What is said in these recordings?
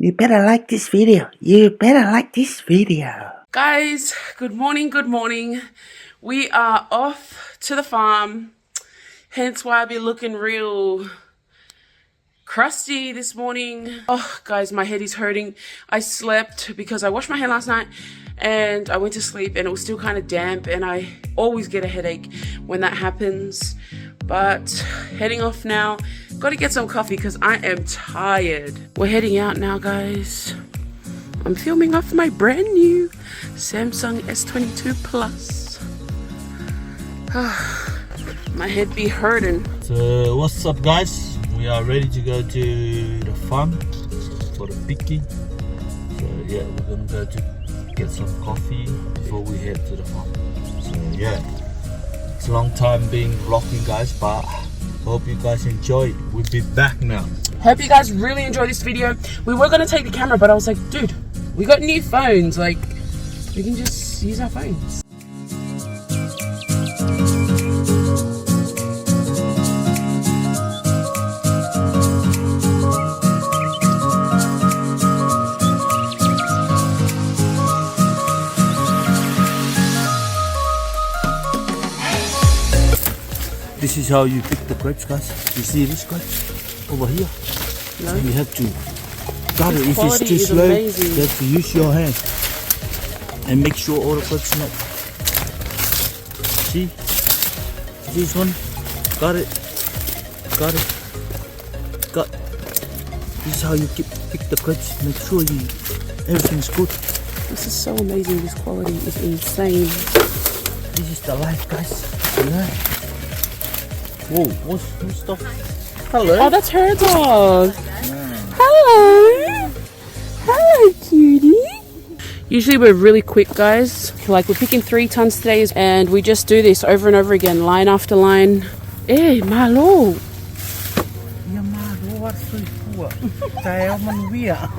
You better like this video. You better like this video. Guys, good morning. We are off to the farm. Hence why I be looking real crusty this morning. Oh, guys, my head is hurting. I slept because I washed my hair last night and I went to sleep and it was still kind of damp, and I always get a headache when that happens. But heading off now. Got to get some coffee because I am tired. We're heading out now, guys. I'm filming off my brand new Samsung S22 Plus. My head be hurting. So what's up, guys? We are ready to go to the farm for the picking. So yeah, we're gonna go to get some coffee before we head to the farm. So yeah, it's a long time being vlogging, guys, but hope you guys enjoy. We'll be back now. Hope you guys really enjoy this video. We were gonna take the camera, but I was like, dude, we got new phones. Like, we can just use our phones. This is how you pick the grapes, guys. You see this grape over here? No. You have to cut it. If it's too slow, you have to use your hand and make sure all the grapes not. See? This one? Got it. Got it. Got. This is how you pick the grapes. Make sure everything's good. This is so amazing. This quality is insane. This is the life, guys. Yeah. Whoa, what's stuff? Hello. Oh, that's her dog. Hello. Hello, cutie. Usually we're really quick, guys. Like, we're picking 3 tons today, and we just do this over and over again, line after line. Hey, malo. Ja, maar wat voor voor? Tayo man via.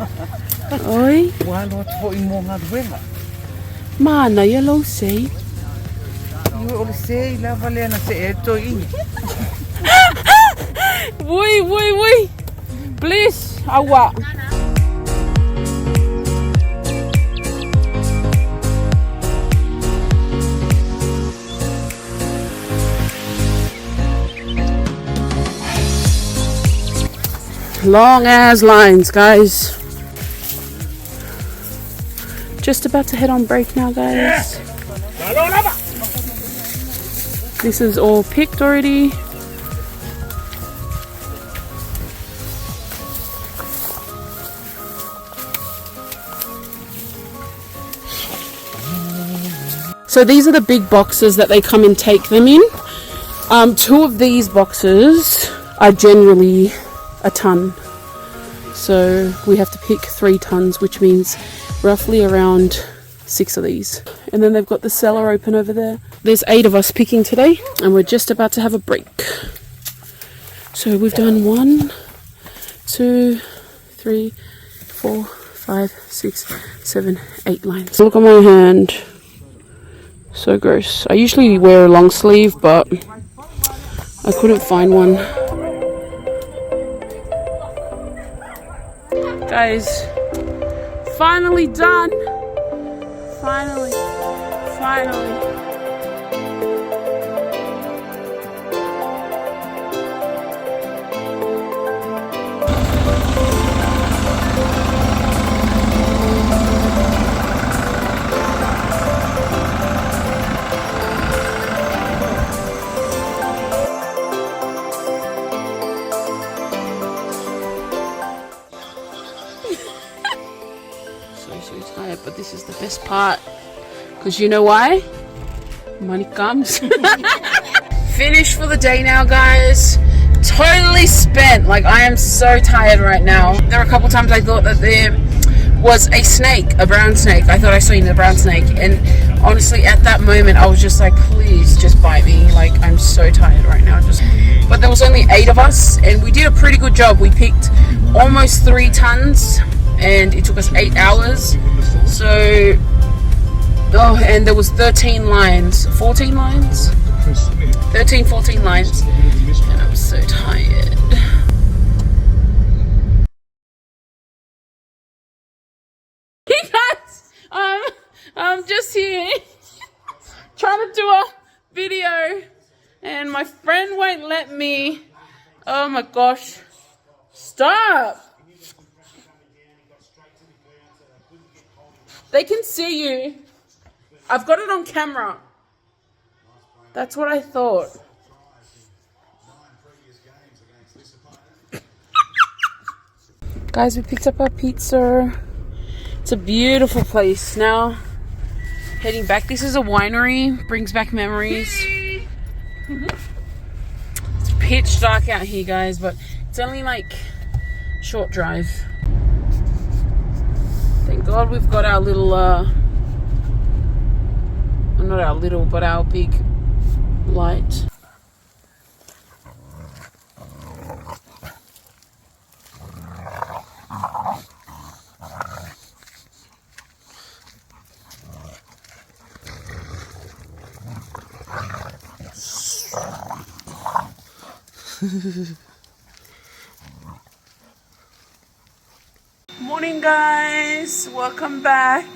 Oi. Wat voor imo nga dwela. Mana, yellow say. Uelese la valena se eto in. Woi. Please, awa. Long ass lines, guys. Just about to head on break now, guys. This is all picked already. So these are the big boxes that they come and take them in. 2 of these boxes are generally a ton. So we have to pick 3 tons, which means roughly around 6 of these. And then they've got the cellar open over there. There's 8 of us picking today, and we're just about to have a break. So we've done 1, 2, 3, 4, 5, 6, 7, 8 lines. Look at my hand. So gross. I usually wear a long sleeve, but I couldn't find one. Guys, finally done. Finally. So tired, but this is the best part. Because you know why? Money comes. Finished for the day now, guys. Totally spent. Like, I am so tired right now. There were a couple times I thought that there was a snake, a brown snake. I thought I saw a brown snake. And honestly, at that moment, I was just like, please just bite me. Like, I'm so tired right now. But there was only 8 of us, and we did a pretty good job. We picked almost 3 tons, and it took us 8 hours. So, and there was 13 lines, 14 lines, 13, 14 lines, and I'm so tired. I'm just here trying to do a video and my friend won't let me. Oh my gosh. Stop. They can see you. I've got it on camera. That's what I thought. Guys, we picked up our pizza. It's a beautiful place. Now, heading back. This is a winery. Brings back memories. It's pitch dark out here, guys, but it's only like a short drive. Thank God we've got our little, not our little, but our big light. Morning, guys, welcome back.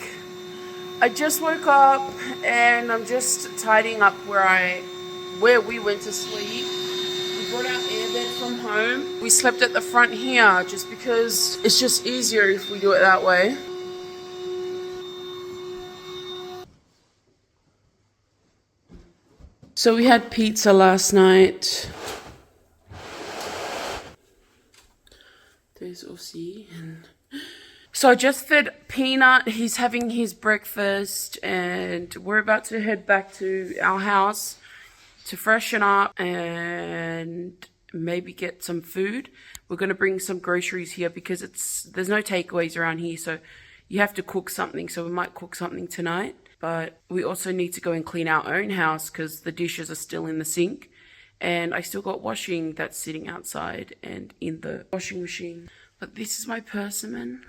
I just woke up and I'm just tidying up where we went to sleep. We brought our airbed from home. We slept at the front here just because it's just easier if we do it that way. So we had pizza last night. There's Aussie. So I just fed Peanut. He's having his breakfast and we're about to head back to our house to freshen up and maybe get some food. We're going to bring some groceries here because there's no takeaways around here, so you have to cook something. So we might cook something tonight. But we also need to go and clean our own house because the dishes are still in the sink. And I still got washing that's sitting outside and in the washing machine. But this is my persimmon.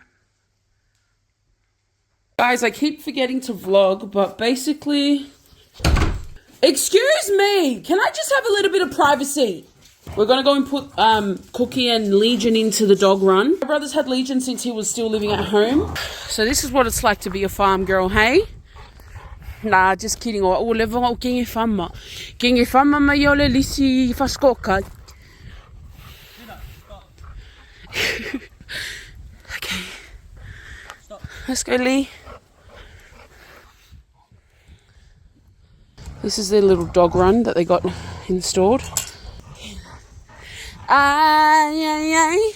Guys, I keep forgetting to vlog, but basically... Excuse me! Can I just have a little bit of privacy? We're going to go and put Cookie and Legion into the dog run. My brother's had Legion since he was still living at home. So this is what it's like to be a farm girl, hey? Nah, just kidding. O lewa o kingi whama. Kingi whama mai o le lisi whaskoka. Okay. Stop. Let's go, Lee. This is their little dog run that they got installed. Ay, ay, ay.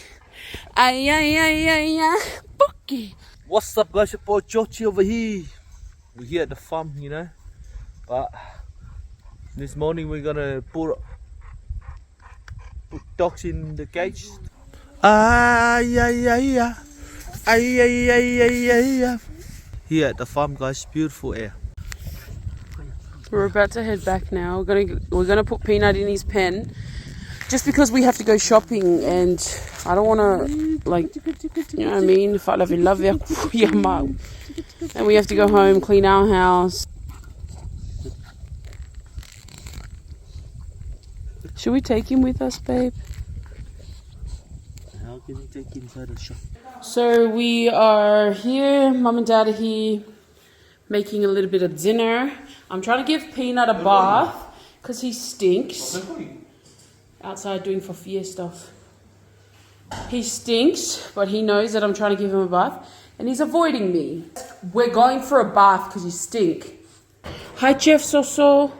Ay, ay, ay, ay, ay. Bookie. What's up, guys? Your boy Choppy over here. We're here at the farm, you know, but this morning we're gonna put dogs in the cage. Ay, ay, ay, ay, ay, ay, ay, ay, ay. Here at the farm, guys, beautiful air. We're about to head back now. We're gonna put Peanut in his pen, just because we have to go shopping, and I don't wanna, like, you know what I mean? If I love you, and we have to go home, clean our house. Should we take him with us, babe? How can you take him inside the shop? So we are here, Mum and Dad are here, making a little bit of dinner. I'm trying to give Peanut a bath, because he stinks. Outside doing for stuff. He stinks, but he knows that I'm trying to give him a bath, and he's avoiding me. We're going for a bath because you stink. Hi, Chef Soso.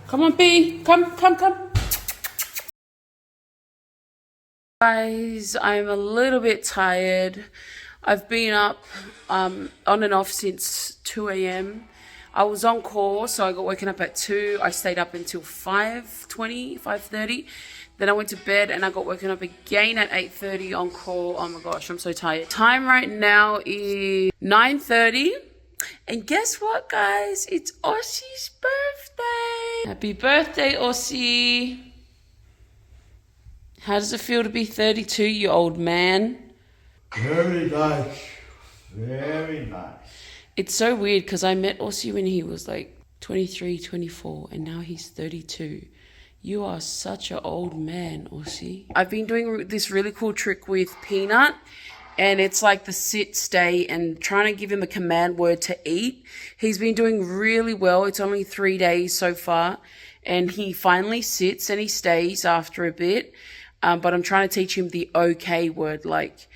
Come on, P. Come. Guys, I'm a little bit tired. I've been up on and off since 2 a.m. I was on call, so I got woken up at 2. I stayed up until 5:30. Then I went to bed and I got woken up again at 8:30 on call. Oh my gosh, I'm so tired. Time right now is 9:30. And guess what, guys? It's Ossie's birthday. Happy birthday, Ossie. How does it feel to be 32, you old man? Very nice. Very nice. It's so weird because I met Aussie when he was like 23, 24, and now he's 32. You are such an old man, Aussie. I've been doing this really cool trick with Peanut, And it's like the sit, stay, and trying to give him a command word to eat. He's been doing really well. It's only 3 days so far. And he finally sits and he stays after a bit. But I'm trying to teach him the okay word. Like,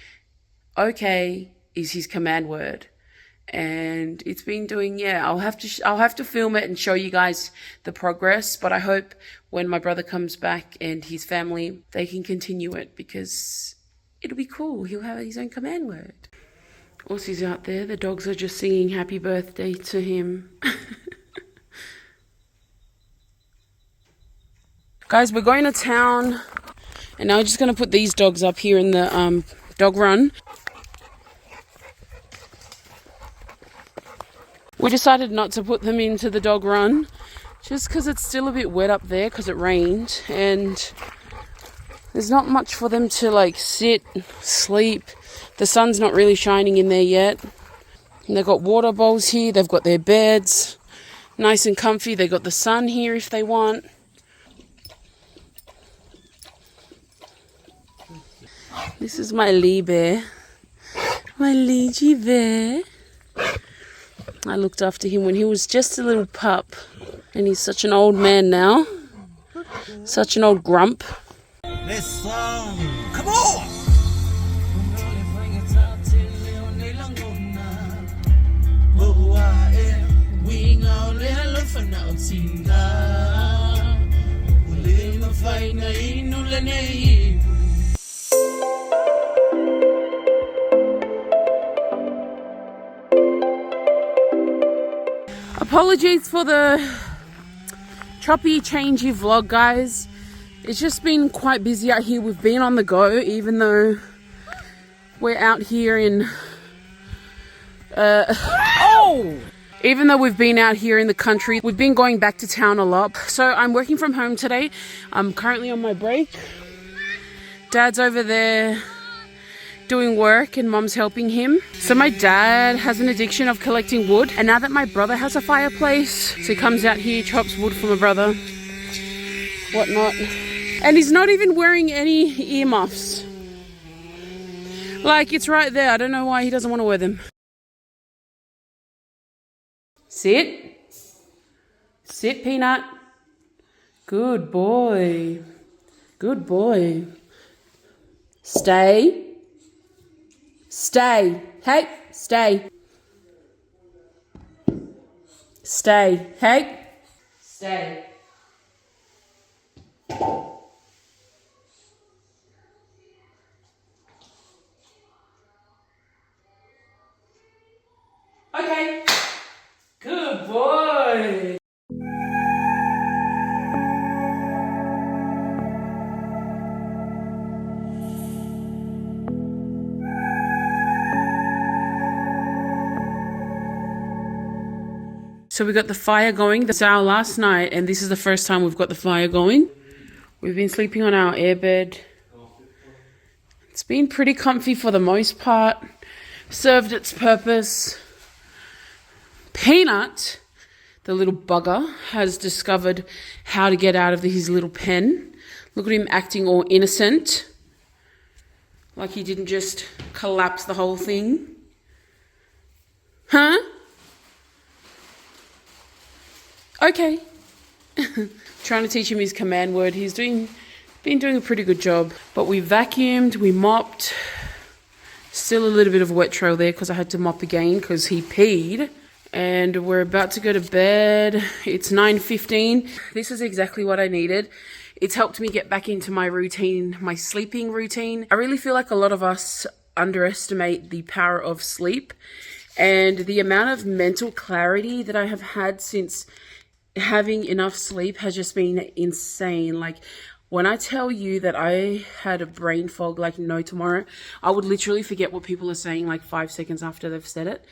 okay is his command word. And it's been doing, yeah, I'll have to film it and show you guys the progress. But I hope when my brother comes back and his family, they can continue it because it'll be cool. He'll have his own command word. Aussie's out there. The dogs are just singing happy birthday to him. Guys, we're going to town. And now we're just going to put these dogs up here in the dog run. We decided not to put them into the dog run just because it's still a bit wet up there because it rained. And there's not much for them to like sit, sleep. The sun's not really shining in there yet. And they've got water bowls here. They've got their beds. Nice and comfy. They've got the sun here if they want. This is my Lee bear. My Leegee bear. I looked after him when he was just a little pup. And he's such an old man now. Such an old grump. This song. Come on! Apologies for the choppy, changey vlog, guys. It's just been quite busy out here. We've been on the go, even though we're out here in... Even though we've been out here in the country, we've been going back to town a lot. So I'm working from home today. I'm currently on my break. Dad's over there doing work and Mom's helping him. So my dad has an addiction of collecting wood. And now that my brother has a fireplace, so he comes out here, chops wood for my brother, whatnot. And he's not even wearing any earmuffs. Like, it's right there. I don't know why he doesn't want to wear them. Sit. Sit, Peanut. Good boy. Good boy. Stay. Stay. Hey, stay. Stay. Hey. Stay. Okay. Good boy. So we got the fire going. That's our last night, and this is the first time we've got the fire going. We've been sleeping on our airbed. It's been pretty comfy for the most part. Served its purpose. Peanut, the little bugger, has discovered how to get out of his little pen. Look at him acting all innocent. Like he didn't just collapse the whole thing. Huh? Okay. Trying to teach him his command word. He's been doing a pretty good job. But we vacuumed, we mopped. Still a little bit of a wet trail there because I had to mop again because he peed. And we're about to go to bed. It's 9:15. This is exactly what I needed. It's helped me get back into my routine, my sleeping routine. I really feel like a lot of us underestimate the power of sleep and the amount of mental clarity that I have had since having enough sleep has just been insane. Like, when I tell you that I had a brain fog like no tomorrow, I would literally forget what people are saying like 5 seconds after they've said it.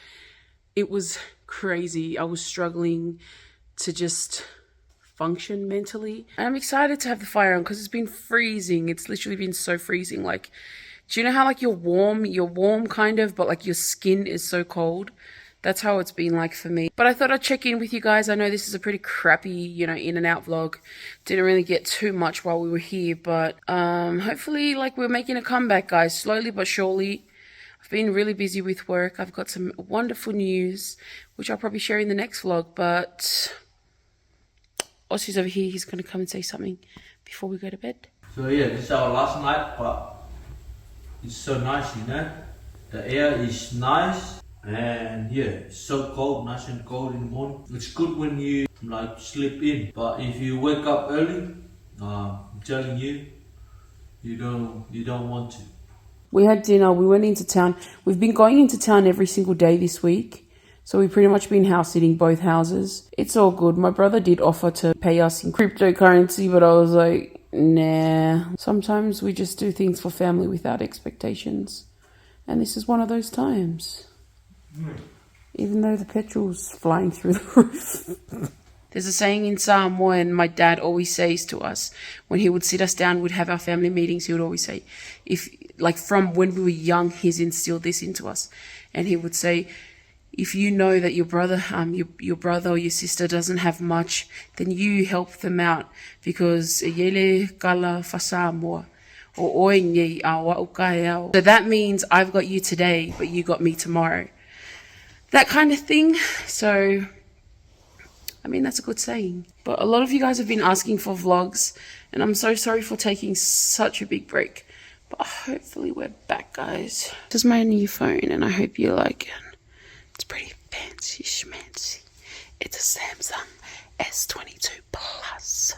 It was crazy. I was struggling to just function mentally. And I'm excited to have the fire on because it's been freezing. It's literally been so freezing. Like, do you know how like you're warm kind of, but like your skin is so cold? That's how it's been like for me. But I thought I'd check in with you guys. I know this is a pretty crappy, you know, in and out vlog. Didn't really get too much while we were here, but hopefully like we're making a comeback, guys, slowly but surely. I've been really busy with work. I've got some wonderful news, which I'll probably share in the next vlog, but Ossie's over here. He's going to come and say something before we go to bed. So yeah, this is our last night, but it's so nice, you know. The air is nice, and yeah, it's so cold, nice and cold in the morning. It's good when you like sleep in, but if you wake up early, I'm telling you, you don't want to. We had dinner. We went into town. We've been going into town every single day this week. So we've pretty much been house sitting both houses. It's all good. My brother did offer to pay us in cryptocurrency, but I was like, nah. Sometimes we just do things for family without expectations. And this is one of those times. Even though the petrol's flying through the roof. There's a saying in Samoa, and my dad always says to us, when he would sit us down, we'd have our family meetings, he would always say, from when we were young, he's instilled this into us. And he would say, if you know that your brother or your sister doesn't have much, then you help them out, because yele kala fasamoa. So that means I've got you today, but you got me tomorrow. That kind of thing. So, I mean, that's a good saying. But a lot of you guys have been asking for vlogs, and I'm so sorry for taking such a big break. But hopefully we're back, guys. This is my new phone, and I hope you like it. It's pretty fancy schmancy. It's a Samsung S22 Plus.